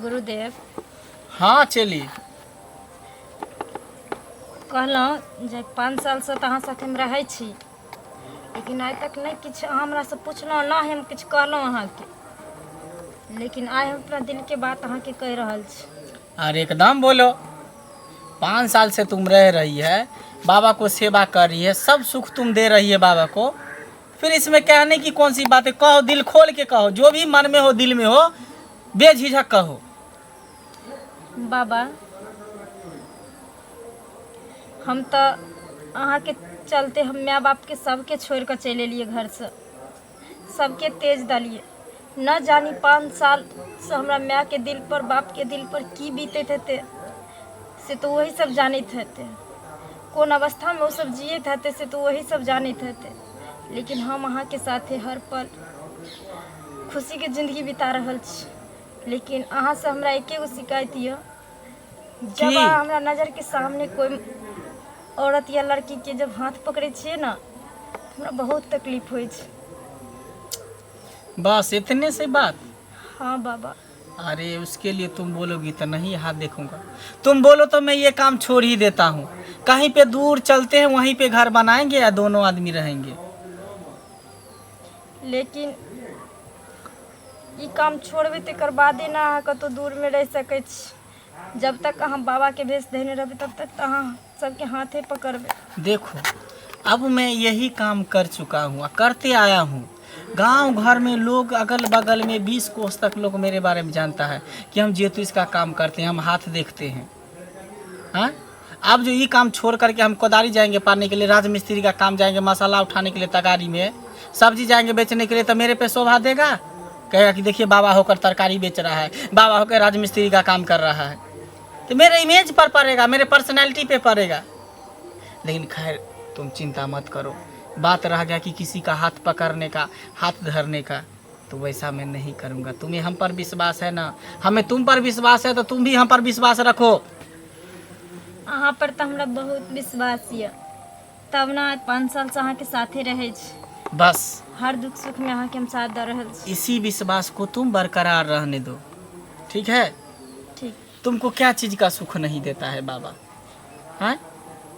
गुरुदेव हाँ चली कहलहुँ जे 5 साल से तो अहाँ साथे में रहै छी, लेकिन आइ तक नहीं किछु हमरा से पुछलहुँ ना हम किछु कहलहुँ अहाँके, लेकिन आइ हम अपना दिल के बात अहाँके कह रहल छी। अरे एकदम बोलो। 5 साल से तुम रह रही है, बाबा को सेवा कर रही है, सब सुख तुम दे रही है बाबा को, फिर इसमें कहने की कौन सी बात है? कहो, दिल खोल के कहो, जो भी मन में हो दिल में हो बेझिझक कहो। बाबा हम तो अहाँ के चलते हम माँ बाप के सबके छोड़ कर चले लिए घर से, सबके तेज दलिए। न जानी 5 साल से हमरा माँ के दिल पर बाप के दिल पर की बीते थे से तो वही सब जानते थे, कौन अवस्था में वो सब जिए थे से तो वही सब जानते थे। लेकिन हम अहाँ के साथे हर पल खुशी के जिंदगी बिता रहल छी। लेकिन अहाँ से हमरा एके गो शिकायत ये, जब अहाँ हमरा नजर के सामने कोई औरत या लड़की के जब हाथ पकड़े छिए ना, हमरा बहुत तकलीफ होइ छै। बस इतने से बात? हाँ बाबा। अरे उसके लिए तुम बोलोगी तो नहीं हाथ देखूंगा, तुम बोलो तो मैं ये काम छोड़ ही देता हूँ। कहीं पे दूर चलते हैं, वहीं पे घर बनाएंगे या दोनों आदमी रहेंगे। लेकिन ये काम छोड़बे तकर बादे ना अहाँ कतौ दूर में रह सकै छी। जब तक अहाँ बाबा के भेष देने रहबै तब तक तो अहाँ सबके हाथे पकड़बे। देखो अब मैं यही काम कर चुका हूँ, करते आया हूँ। गांव घर में लोग अगल बगल में 20 कोस तक लोग मेरे बारे में जानता है कि हम ज्योतिष का काम करते हैं, हम हाथ देखते हैं। हाँ, अब जो ये काम छोड़ करके हम कोदारी जाएंगे पाने के लिए, राजमिस्त्री का काम जाएंगे मसाला उठाने के लिए तगारी में, सब्जी जाएंगे बेचने के लिए, तो मेरे पे शोभा देगा? कहेगा कि देखिए बाबा होकर तरकारी बेच रहा है, बाबा होकर राजमिस्त्री का काम कर रहा है, तो मेरे इमेज पर पड़ेगा, मेरे पर्सनैलिटी पे पड़ेगा। लेकिन खैर तुम चिंता मत करो, बात रह गया कि किसी का हाथ पकड़ने का, हाथ धरने का, तो वैसा मैं नहीं करूँगा। तुम्हें हम पर विश्वास है ना, हमें तुम पर विश्वास है, तो तुम भी हम पर विश्वास रखो। अहाँ पर तो हमरा बहुत विश्वास ये, तब ना 5 साल से अहाँ के साथे रहे छी। बस हर दुख सुख में अहाँ के हम साथ दे रहल छी। इसी विश्वास को तुम बरकरार रहने दो, ठीक है? ठीक। तुमको क्या चीज़ का सुख नहीं देता है बाबा? हाँ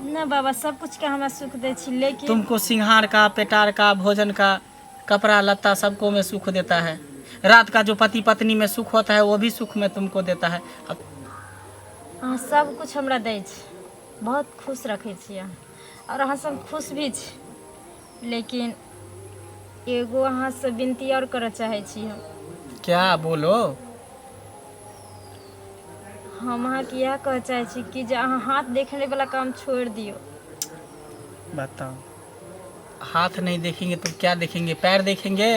ना बाबा, सब कुछ के हमरा सुख दे छी, लेकिन तुमको सिंहार का, पेटार का, भोजन का, कपड़ा लत्ता सबको में सुख देता है। रात का जो पति पत्नी में सुख होता है वो भी सुख में तुमको देता है। अब अहाँ सब कुछ हमरा दै छी, बहुत खुश रखे छी अहाँ, और अहाँ सब खुश भी छी। लेकिन एगो अहाँ से विनती और करऽ चाहे छी हम। क्या बोलो? हम अहाँ के यह कह चाहे छी कि जे अहाँ हाथ देखने वाला काम छोड़ दियो। बताओ, हाथ नहीं देखेंगे तो क्या देखेंगे? पैर देखेंगे?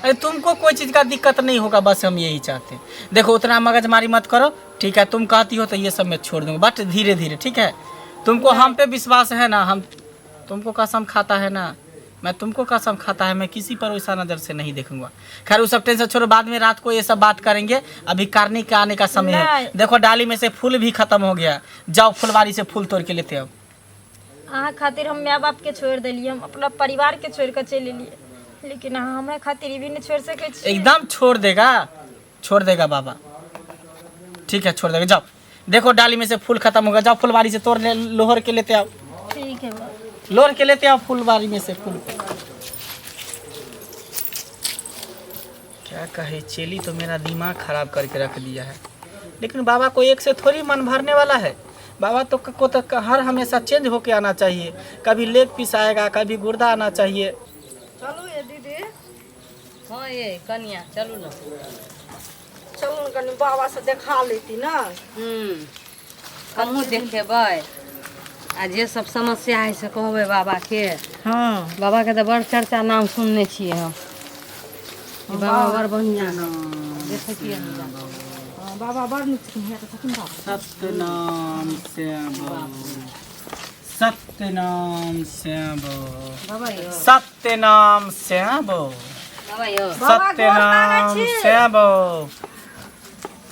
अरे तुमको कोई चीज़ का दिक्कत नहीं होगा, बस हम यही चाहते हैं। देखो उतना मगजमारी मत करो, ठीक है? तुम कहती हो तो ये सब मैं छोड़ दूंगा, बट धीरे धीरे, ठीक है? तुमको हम पे विश्वास है ना? हम तुमको कसम खाता है ना, मैं तुमको कसम खाता है, मैं किसी पर वैसा नज़र से नहीं देखूंगा। खैर वो सब टेंशन छोड़ो, बाद में रात को ये सब बात करेंगे, अभी कारने के आने का समय है। देखो डाली में से फूल भी खत्म हो गया, जाओ फुलवारी से फूल तोड़ के लेते आओ। अहाँ खातिर हम माँ बाप के छोड़ दिलिए, हम अपना परिवार के छोड़ कर चले लिए, लेकिन अहाँ हमरा खातिर भी नहीं छोड़ सके छी। एकदम छोड़ देगा, छोड़ देगा बाबा, ठीक है छोड़ देगा। जाओ देखो डाली में से फूल खत्म होगा, जाओ फुलवारी से तोड़ ले, लोहर के लेते आओ। ठीक है बाबा। लोहर के लेते आओ फुलवारी में से फूल। क्या कहे, चेली तो मेरा दिमाग खराब करके रख दिया है। लेकिन बाबा को एक से थोड़ी मन भरने वाला है, बाबा तो को तो हर हमेशा चेंज होके आना चाहिए। कभी लेग पीस आएगा, कभी गुर्दा आना चाहिए। चलू ये दीदी, हाँ ये कन्या चलू ना। चलू न कनी बाबा से देखा लेती ना। हमहूँ देखेबै, आ जे सब समस्या है से कहबै बाबा के। हाँ बाबा के तो बड़ चर्चा नाम सुनने छियै हम, कि बाबा बड़ बढ़िया देखे छियै हम। हाँ, बाबा बड़ नीक छथिन, तो छथिन बाबा। सत्यनाम श्यामो, सत्यनाम श्यामो, बाबा यो, सत्यनाम श्यामो, बाबा यो, सत्यनाम श्यामो।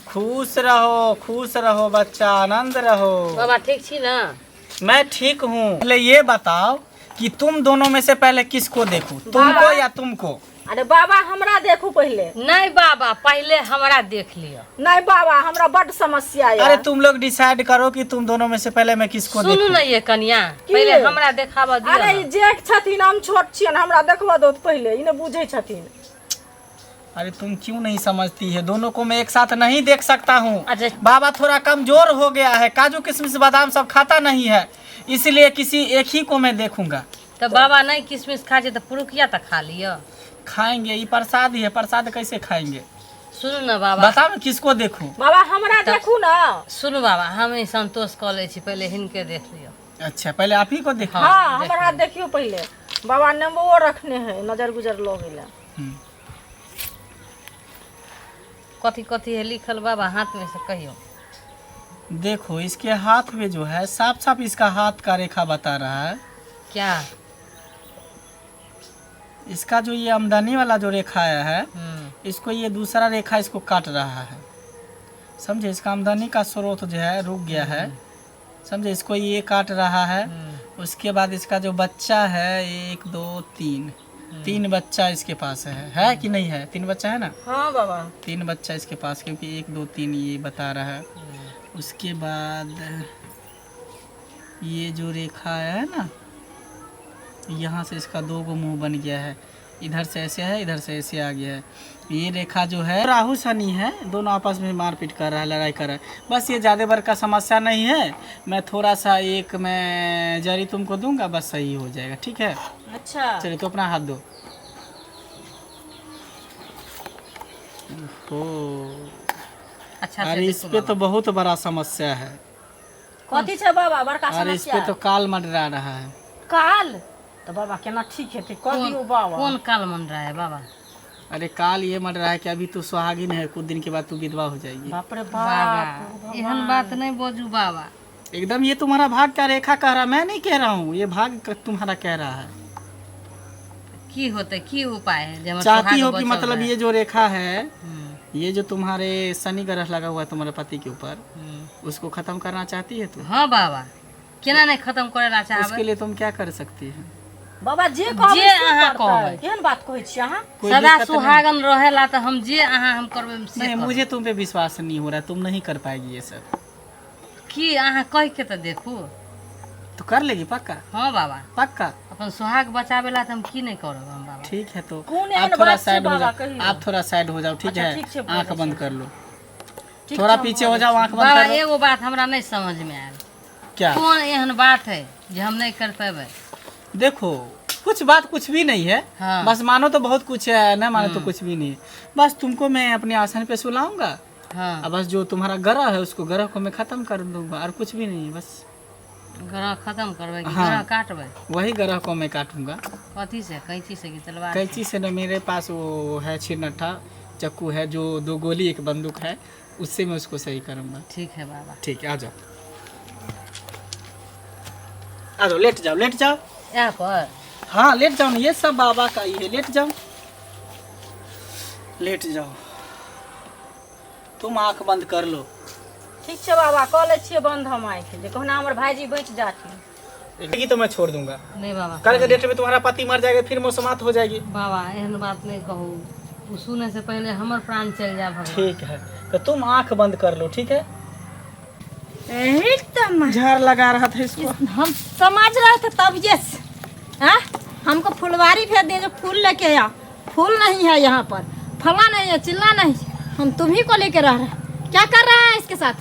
खुश रहो बच्चा, आनंद रहो। बाबा ठीक छी ना? मैं ठीक हूँ। पहले ये बताओ कि तुम दोनों में से पहले किसको देखूं, तुमको या तुमको? अरे बाबा हमरा देखू पहले। नहीं बाबा पहले हमरा देख लियो। नहीं बाबा हमरा बड़ समस्या है। अरे तुम लोग डिसाइड करो कि तुम दोनों में से पहले मैं किसको सुनू देखूं। ना ये कन्या की? पहले हमरा देखावा दियो अरे ना। ई जेठ छथिन हम छोट छियन हमरा देखबा दो पहले इने बुझे छथिन। अरे तुम क्यों नहीं समझती है, दोनों को मैं एक साथ नहीं देख सकता हूँ। अच्छा। बाबा थोड़ा कमजोर हो गया है, काजू किशमिश बादाम सब खाता नहीं है, इसलिए किसी एक ही को मैं देखूंगा। तो बाबा नहीं किशमिश खा तो पुरुकिया तो खा लियो। खाएंगे, ये प्रसाद ही है, प्रसाद कैसे खाएंगे? सुनू ना बाबा। बताओ मैं किसको देखूं? बाबा हमरा देखू ना। सुनू बाबा हम ही संतोष कर ले छी, पहले हिनके देख लियो। अच्छा पहले आप ही को देखो। हाँ हमरा देखियो पहले। बाबा नंबो रखने हैं नजर गुजर लोगे। कथी कथी है लिखल बाबा हाथ में से कहियो। देखो इसके हाथ में जो है साफ साफ इसका हाथ का रेखा बता रहा है। क्या? इसका जो ये आमदनी वाला जो रेखा है इसको ये दूसरा रेखा इसको काट रहा है, समझे? इसका आमदनी का स्रोत जो है रुक गया है, समझे? इसको ये काट रहा है। उसके बाद इसका जो बच्चा है 1 2 3 3 बच्चा इसके पास है कि नहीं है? 3 बच्चा है ना? हाँ बाबा 3 बच्चा इसके पास, क्योंकि 1 2 3 ये बता रहा है। उसके बाद ये जो रेखा है ना यहाँ से इसका 2 गो मुंह बन गया है, इधर से ऐसे है इधर से ऐसे आ गया है। ये रेखा जो है राहु शनि है, दोनों आपस में मारपीट कर रहा है, लड़ाई कर रहा है। बस ये ज़्यादा बड़ का समस्या नहीं है, मैं थोड़ा सा एक मैं जरी तुमको दूंगा, बस सही हो जाएगा, ठीक है? अच्छा चलिए तो अपना हाथ दो। अच्छा अरे से इस देखो पे बाबा। तो बहुत बड़ा समस्या है। कथी छे बाबा बड़का अरे इस समस्या? पे तो काल मंडरा रहा है। काल तो बाबा केना ठीक है कह दियो बाबा। कौन काल मन रहा है बाबा? अरे काल ये मंड रहा है कि अभी तू सुहागिन है, कुछ दिन के बाद तू विधवा हो जाएगी। बाप रे बाबा बाप। एहन बात नहीं बोझू बाबा। एकदम ये तुम्हारा भाग का रेखा कह रहा, मैं नहीं कह रहा हूँ, ये भाग तुम्हारा कह रहा है। की होते की उपाय है जे हमर चाहती सुहाग हो कि बचल मतलब रहे? ये जो रेखा है, हम्म, ये जो तुम्हारे शनि ग्रह लगा हुआ है तुम्हारे पति के ऊपर, हम्म। उसको खत्म करना चाहती है तू? हाँ बाबा केना नहीं खत्म करेला उसके चाहबे? लिए तुम क्या कर सकती है? बाबा जे कहबै जे से अहाँ करतै। कहबै। केहन बात कहै छी अहाँ? कोई सदा दिक्कत सुहागन रहेला तो हम जे अहाँ हम करबे से नहीं, करबै। मुझे तुम पे विश्वास नहीं हो रहा, तुम नहीं कर पाएगी ये सब। की अहाँ कह के तो देखू। तो कर लेगी पक्का? हाँ बाबा पक्का? अपन सुहाग बचावेला तो हम की नहीं करब हम बाबा। ठीक है तो कौन एहन आप थोड़ा बात छै साइड हो बाबा जाओ, कहियो? आप थोड़ा साइड हो जाओ, ठीक अच्छा, है? ठीक छै, आंख बोलै बंद छी। कर लो, ठीक थोड़ा छै, पीछे हम हो जाओ, आंख बंद बाबा कर लो। एगो बात हमरा नहीं समझ में आयल। क्या? कौन एहन बात है जो हम नहीं कर पेबे? देखो कुछ बात कुछ भी नहीं है, हाँ। बस मानो तो बहुत कुछ है, न मानो तो कुछ भी नहीं है। बस तुमको मैं अपने आसन पे सुलाऊंगा, हाँ और बस जो तुम्हारा ग्रह है उसको ग्रह को मैं खत्म कर दूंगा, और कुछ भी नहीं है। बस ग्रह खत्म करबे कि हाँ। ग्रह काटबे? वही ग्रह को मैं काटूंगा। कथी से? कैंची से कि तलवार? कैंची से न, मेरे पास वो है छिन्नठा चक्कू है, जो 2 गोली 1 बंदूक है, उससे मैं उसको सही करूंगा। ठीक है बाबा। ठीक है, आ जाओ आ जाओ, लेट जाओ लेट जाओ। यहाँ पर हाँ लेट जाओ ना, ये सब बाबा का ही है, लेट जाओ लेट जाओ। तुम आंख बंद कर लो। ठीक छै बाबा कह लै छियै बंद हम आँखि जे कहना हमर भाईजी बच जाथिन। तो मैं छोड़ दूंगा, नहीं बाबा। कल के डेट में तुम्हारा पति मर जाएगा, फिर मौसमात हो जाएगी। बाबा एहन बात नहीं कहू, उ सुने से पहले हमर प्राण चल जाए भगवान। ठीक है तो तुम आंख बंद कर लो, ठीक है? एकदम झाड़ लगा रहा था इसको। हम समझ रहे थे तब ये हाँ? हमको फुलवारी भेज दिए जो फूल लेके आ, फूल नहीं है यहाँ पर, फला नहीं है चिल्ला नहीं, हम तुम्ही को लेके रह रहे हैं। क्या कर रहा है इसके साथ?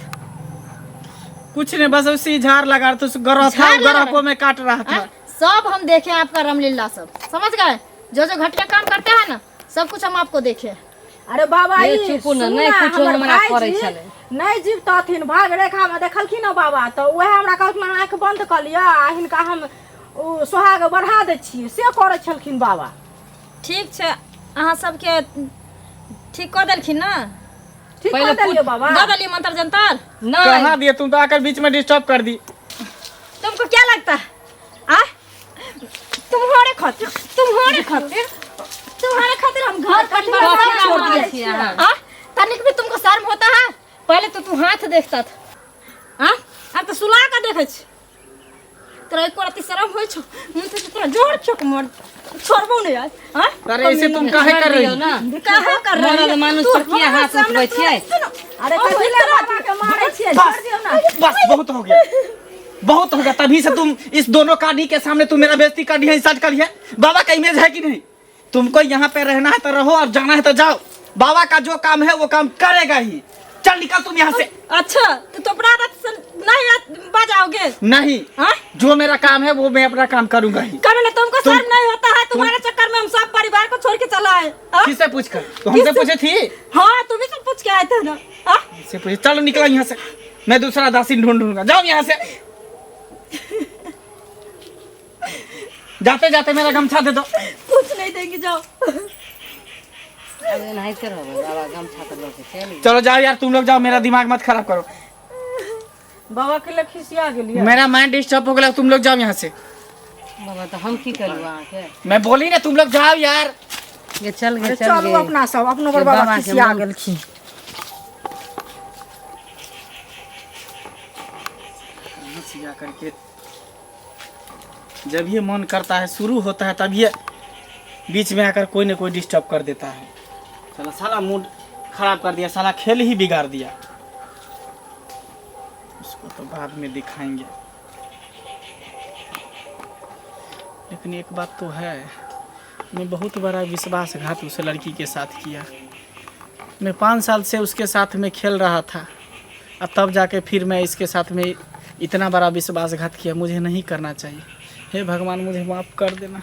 कुछ नहीं, बस उसी झाड़ लगा रहा था, उस ग्रह था, झाड़ लगा ग्रह रहा को मैं काट रहा था। हाँ? सब हम देखे आपका रामलीला, सब समझ गए, जो जो घटिया काम करते हैं ना सब कुछ हम आपको देखे। अरे बाबा ये चुप न, नहीं कुछो हमरा करै छले। नहीं जीवतथिन भाग रेखा में देखलखिन ना बाबा, तो वह हमरा कहलखिन आँख बंद कर लिया, आ हिनका हम सोहाग बढ़ा दै छियै, से करै छलखिन बाबा। ठीक छै, अहाँ सबके ठीक कऽ देलखिन ना? ठीक पहिले कर दियो बाबा। दऽ देलियै मंत्र जंतर? नहीं कहाँ दिए, तुम तो आकर बीच में डिस्टर्ब कर दी। तुमको क्या लगता है? आ? तुम्हारे खातिर हम घर परिवार सब कथी छोड़ बोलै दिए। छी अहाँ? आ? तनिक भी तुमको शर्म होता है? पहले तो तू हाथ देखता था, हाँ? अब तो सुला कर देखे छी। तेरा एक राती शर्म होय छो मुंह से तेरा जोर चक मर छोड़बो नहीं आज हां अरे ऐसे तुम काहे कर रही हो? ना काहे कर रही मरद मानुष पर किया हाथ उठबै छियै? अरे कथि ले बाबा के मारे छियै छोड़ दियो ना बस बहुत हो गया, बहुत हो गया। तभी से तुम इस दोनों कानी के सामने तुम मेरा बेइज्जती कर दी है, इंसल्ट करी है। बाबा का इमेज है कि नहीं? तुमको यहाँ पे रहना है तो रहो और जाना है तो जाओ। बाबा का जो काम है वो काम करेगा ही। चल निकल तुम यहाँ से। अच्छा तो तोपड़ा से नहीं बजाओगे नहीं, हां जो मेरा काम है वो मैं अपना काम करूंगा ही। कभी ना तुमको शर्म नहीं होता है? तुम्हारे चक्कर में हम सब परिवार को छोड़ के चला आए हाँ? किससे पूछ कर? तो हमसे किससे? पूछे थी? हाँ तुम ही सब पूछ के आए थे ना हाँ? से पूछे। चलो निकलो यहाँ से, मैं दूसरा दासी ढूंढूंगा। जाओ यहाँ से। जाते जाते मेरा गमछा दे दो। कुछ नहीं देंगे जाओ। अबे नहीं ते रहबे बाबा गमछा त लोके चली। चलो जाओ यार, तुम लोग जाओ, मेरा दिमाग मत खराब करो। बाबा के लखिसिया गेलिए। मेरा माइंड डिस्टर्ब हो गया, तुम लोग जाओ यहाँ से। बाबा तो हम की करू वहां के? मैं बोली ना, तुम लोग जाओ यार। ये चल गे चल चलो गे अपना सब अपनो ये बाबा बाबा के खिसिया मन- गेलखिन। सिया करके जब ये मन करता है, शुरू होता है, तब ये बीच में आकर कोई ना कोई डिस्टर्ब कर देता है। साला साला मूड खराब कर दिया, साला खेल ही बिगाड़ दिया। उसको तो बाद में दिखाएंगे। लेकिन एक बात तो है, मैं बहुत बड़ा विश्वासघात उस लड़की के साथ किया। मैं 5 साल से उसके साथ में खेल रहा था, और तब जाके फिर मैं इसके साथ में इतना बड़ा विश्वासघात किया। मुझे नहीं करना चाहिए। हे भगवान, मुझे माफ़ कर देना।